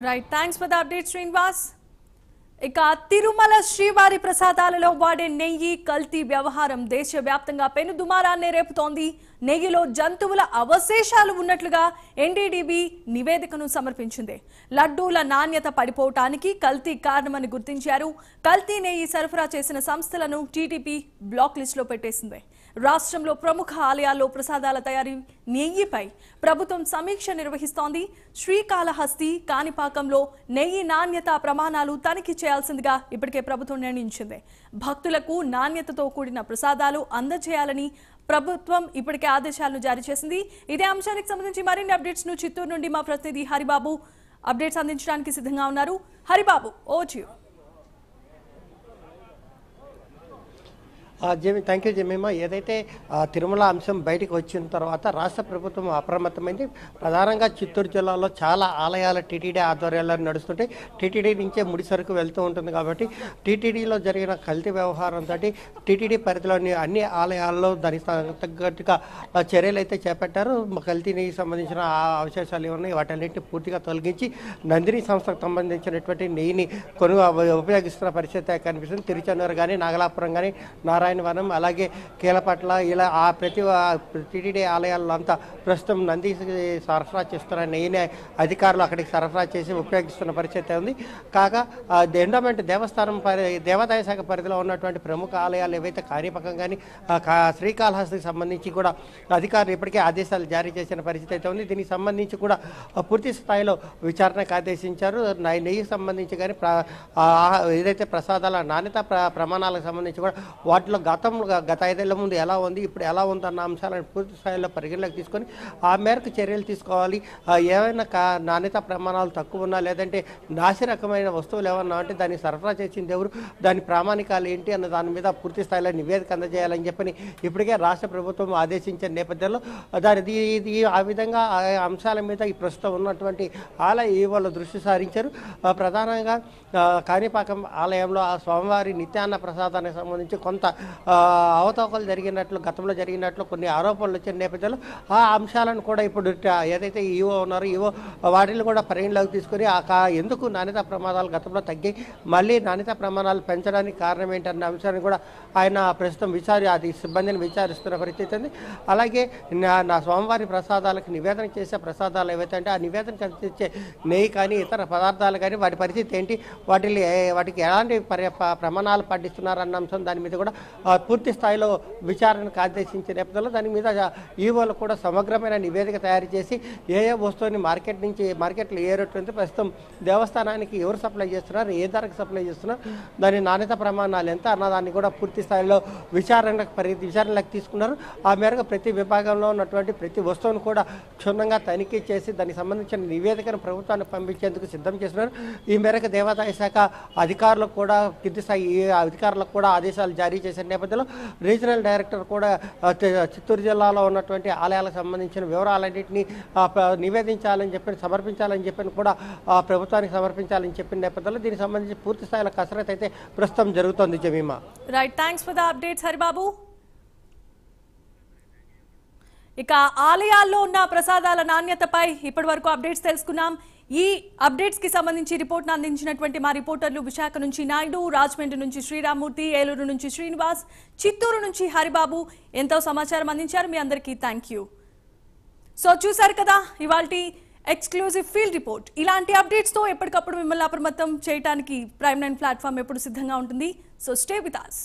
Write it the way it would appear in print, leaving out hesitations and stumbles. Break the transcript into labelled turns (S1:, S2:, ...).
S1: Right, thanks for the update, Srinivas. ఇక తిరుమల శ్రీవారి ప్రసాదాలలో వాడే నెయ్యి కల్తీ వ్యవహారం దేశవ్యాప్తంగా పెనుదుమారాన్ని రేపుతోంది. నెయ్యిలో జంతువుల అవశేషాలు ఉన్నట్లుగా ఎన్డీడీబీ నివేదికను సమర్పించింది. లడ్డూల నాణ్యత పడిపోవటానికి కల్తీ కారణమని గుర్తించారు. కల్తీ నెయ్యి సరఫరా చేసిన సంస్థలను టీటీపీ బ్లాక్ లిస్టులో పెట్టేసింది. రాష్ట్రంలో ప్రముఖ ఆలయాల్లో ప్రసాదాల తయారీ నెయ్యిపై ప్రభుత్వం సమీక్ష నిర్వహిస్తోంది. శ్రీకాళహస్తి, కాణిపాకంలో నెయ్యి నాణ్యత ప్రమాణాలు తనిఖీ చేయాల్సిందిగా ఇప్పటికే ప్రభుత్వం నిర్ణయించింది. భక్తులకు నాణ్యతతో కూడిన ప్రసాదాలు అందజేయాలని ప్రభుత్వం ఇప్పటికే ఆదేశాలను జారీ చేసింది. ఇదే అంశానికి సంబంధించి మరిన్ని అప్డేట్స్ ను చిత్తూరు నుండి మా ప్రతినిధి హరిబాబు అప్డేట్స్ అందించడానికి సిద్ధంగా ఉన్నారు. Haribabu, over to you.
S2: Thank you Jemimah. ఏదైతే తిరుమల అంశం బయటకు వచ్చిన తర్వాత రాష్ట్ర ప్రభుత్వం అప్రమత్తమైంది. ప్రధానంగా చిత్తూరు జిల్లాలో చాలా ఆలయాల టీటీడీ ఆధ్వర్యాల్లో నడుస్తుంటే టీటీడీ నుంచే ముడి సరుకు వెళ్తూ ఉంటుంది. కాబట్టి టీటీడీలో జరిగిన కల్తీ వ్యవహారంతో టీటీడీ పరిధిలోని అన్ని ఆలయాల్లో దానికి తగ్గట్టుగా చర్యలు అయితే చేపట్టారు. కల్తీకి సంబంధించిన అవశేషాలు ఉన్నాయి, వాటన్నింటినీ పూర్తిగా తొలగించి నందిని సంస్థకు సంబంధించినటువంటి నెయ్యిని ఉపయోగిస్తున్న పరిస్థితి కనిపిస్తుంది. తిరుచెన్నూరు కానీ, నాగలాపురం కానీ, నారాయణవనం, అలాగే కీలపట్ల, ఇలా ప్రతి టీటీడీ ఆలయాల్లో అంతా ప్రస్తుతం నంది సరఫరా చేస్తున్న నెయ్యిని అధికారులు అక్కడికి సరఫరా చేసి ఉపయోగిస్తున్న పరిస్థితి ఉంది. కాగా ఎండోమెంట్ దేవాదాయ శాఖ పరిధిలో ఉన్నటువంటి ప్రముఖ ఆలయాలు ఏవైతే కాణిపాకం కానీ, శ్రీకాళహస్తికి సంబంధించి కూడా అధికారులు ఇప్పటికే ఆదేశాలు జారీ చేసిన పరిస్థితి అయితే ఉంది. దీనికి సంబంధించి కూడా పూర్తి స్థాయిలో విచారణకు ఆదేశించారు. నెయ్యికి సంబంధించి కానీ ఏదైతే ప్రసాదాల నాణ్యత ప్రమాణాలకు సంబంధించి కూడా వాటిలో గత 5 ఏళ్ల ముందు ఎలా ఉంది, ఇప్పుడు ఎలా ఉందన్న అంశాలను పూర్తి స్థాయిలో పరిగణలోకి తీసుకొని ఆ మేరకు చర్యలు తీసుకోవాలి. ఏమైనా నాణ్యత ప్రమాణాలు తక్కువ ఉన్నా, లేదంటే నాసి రకమైన వస్తువులు ఏమన్నా అంటే దాన్ని సరఫరా చేసింది ఎవరు, దాని ప్రామాణికాలు ఏంటి అన్న దాని మీద పూర్తి స్థాయిలో నివేదిక అందజేయాలని చెప్పని ఇప్పటికే రాష్ట్ర ప్రభుత్వం ఆదేశించిన నేపథ్యంలో ఆ విధంగా ఆ అంశాల మీద ఈ ప్రస్తుతం ఉన్నటువంటి ఆలయ ఈవోలు దృష్టి సారించారు. ప్రధానంగా కాణిపాకం ఆలయంలో ఆ స్వామివారి నిత్యాన్న ప్రసాదానికి సంబంధించి కొంత అవతవకలు జరిగినట్లు, గతంలో జరిగినట్లు కొన్ని ఆరోపణలు వచ్చిన నేపథ్యంలో ఆ అంశాలను కూడా ఇప్పుడు ఏదైతే ఈవో ఉన్నారో ఈవో వాటిని కూడా పరిగణలోకి తీసుకొని ఎందుకు నాణ్యత ప్రమాదాలు గతంలో తగ్గి మళ్ళీ నాణ్యత ప్రమాణాలు పెంచడానికి కారణం ఏంటన్న అంశాన్ని కూడా ఆయన ప్రస్తుతం అది సిబ్బందిని విచారిస్తున్న పరిస్థితి ఉంది. అలాగే నా స్వామివారి ప్రసాదాలకు నివేదన చేసే ప్రసాదాలు ఏవైతే అంటే ఆ నివేదనకు అందించే నెయ్యి కానీ ఇతర పదార్థాలు కానీ వాటి పరిస్థితి ఏంటి, వాటికి ఎలాంటి ప్రమాణాలు పాటిస్తున్నారన్న అంశం దాని మీద కూడా పూర్తి స్థాయిలో విచారణకు ఆదేశించే నేపథ్యంలో దాని మీద ఈవోలు కూడా సమగ్రమైన నివేదిక తయారు చేసి ఏ వస్తువుని మార్కెట్లో ఏ రేటు ఉంది, ప్రస్తుతం దేవస్థానానికి ఎవరు సప్లై చేస్తున్నారు, ఏ ధరకు సప్లై చేస్తున్నారు, దాని నాణ్యత ప్రమాణాలు ఎంత అన్నదాన్ని కూడా పూర్తి స్థాయిలో విచారణలకు తీసుకున్నారు. ఆ మేరకు ప్రతి విభాగంలో ఉన్నటువంటి ప్రతి వస్తువును కూడా క్షుణ్ణంగా తనిఖీ చేసి దానికి సంబంధించిన నివేదికను ప్రభుత్వానికి పంపించేందుకు సిద్ధం చేస్తున్నారు. ఈ మేరకు దేవాదాయ శాఖ అధికారులకు కూడా కింది స్థాయి అధికారులకు కూడా ఆదేశాలు జారీ చేసిన నేపథ్యంలో రీజనల్ డైరెక్టర్ కూడా చిత్తూరు జిల్లాలో ఉన్నటువంటి ఆలయాలకు సంబంధించిన వివరాలన్నింటినీ సమర్పించాలని చెప్పి కూడా ప్రభుత్వానికి సమర్పించాలని చెప్పిన నేపథ్యంలో దీనికి సంబంధించి పూర్తి స్థాయిలో కసరత్తు అయితే ప్రస్తుతం జరుగుతోంది. Jemimah,
S1: right, thanks for the updates Haribabu. ఇక ఆలయాల్లో ఉన్న ప్రసాదాల నాణ్యతపై ఇప్పటి వరకు అప్డేట్స్ తెలుసుకున్నాం. ఈ అప్డేట్స్ కి సంబంధించి రిపోర్ట్ను అందించినటువంటి మా రిపోర్టర్లు విశాఖ నుంచి నాయుడు, రాజమండ్రి నుంచి శ్రీరామూర్తి, ఏలూరు నుంచి శ్రీనివాస్, చిత్తూరు నుంచి హరిబాబు ఎంతో సమాచారం అందించారు. మీ అందరికీ థ్యాంక్ యూ. సో చూసారు కదా ఇవాల్టి ఎక్స్క్లూజివ్ ఫీల్డ్ రిపోర్ట్. ఇలాంటి అప్డేట్స్ తో ఎప్పటికప్పుడు మిమ్మల్ని అప్రమత్తం చేయడానికి ప్రైమ్ 9 ప్లాట్ఫామ్ ఎప్పుడు సిద్ధంగా ఉంటుంది. So stay with us.